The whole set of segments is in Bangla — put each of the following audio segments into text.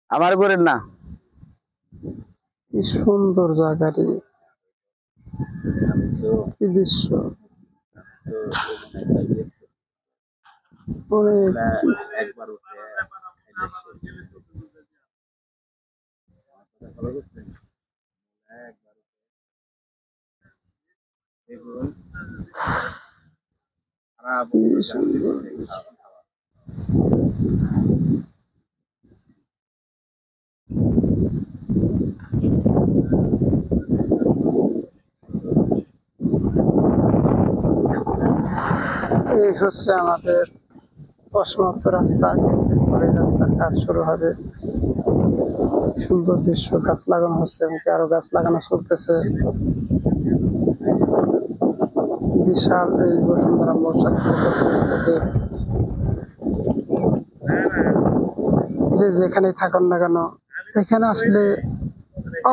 আমার করেন না। কি সুন্দর জায়গা রে, কি দৃশ্য। অনেক কি সুন্দর দৃশ্য। এই হচ্ছে আমাদের অসমাপ্ত রাস্তা, কিছুদিন পরে রাস্তার কাজ শুরু হবে। সুন্দর দৃশ্য, গাছ লাগানো হচ্ছে এবং আরো গাছ লাগানো চলতেছে। বিশাল এই বসুন্ধরা মৌচাক যে যে যেখানে থাকুন না কেন, এখানে আসলে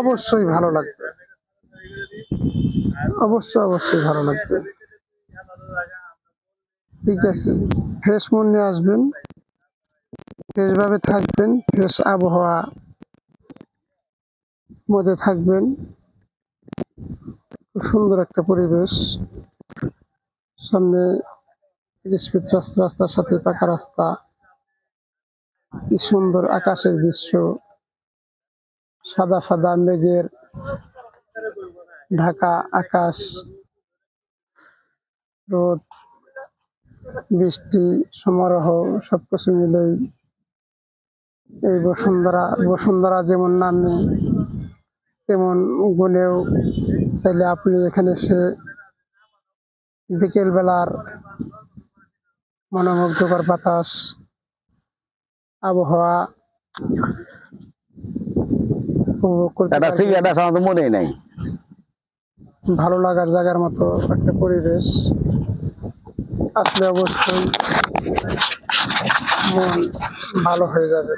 অবশ্যই ভালো লাগবে, অবশ্যই ভালো লাগবে। ঠিক আছে, ফ্রেশ মন নিয়ে আসবেন, ফ্রেশ ভাবে থাকবেন, ফ্রেশ আবহাওয়া মধ্যে থাকবেন। খুব সুন্দর একটা পরিবেশ, সামনে স্পিড রাস্তার সাথে পাকা রাস্তা, কি সুন্দর আকাশের দৃশ্য, সাদা সাদা মেঘের ঢাকা আকাশ, রোদ, বৃষ্টি সমারোহ সবকিছু মিলেই এই বসুন্ধরা যেমন নামে তেমন গুণেও। চাইলে আপনি এখানে এসে বিকেল বেলার মনোমুগ্ধকর বাতাস, আবহাওয়া উপভোগ করতে একটা পারবেন। সিগারেট আছে আমার তো মনেই নাই। ভালো লাগার জায়গার মতো একটা পরিবেশ, আসলে অবশ্যই মন ভালো হয়ে যাবে।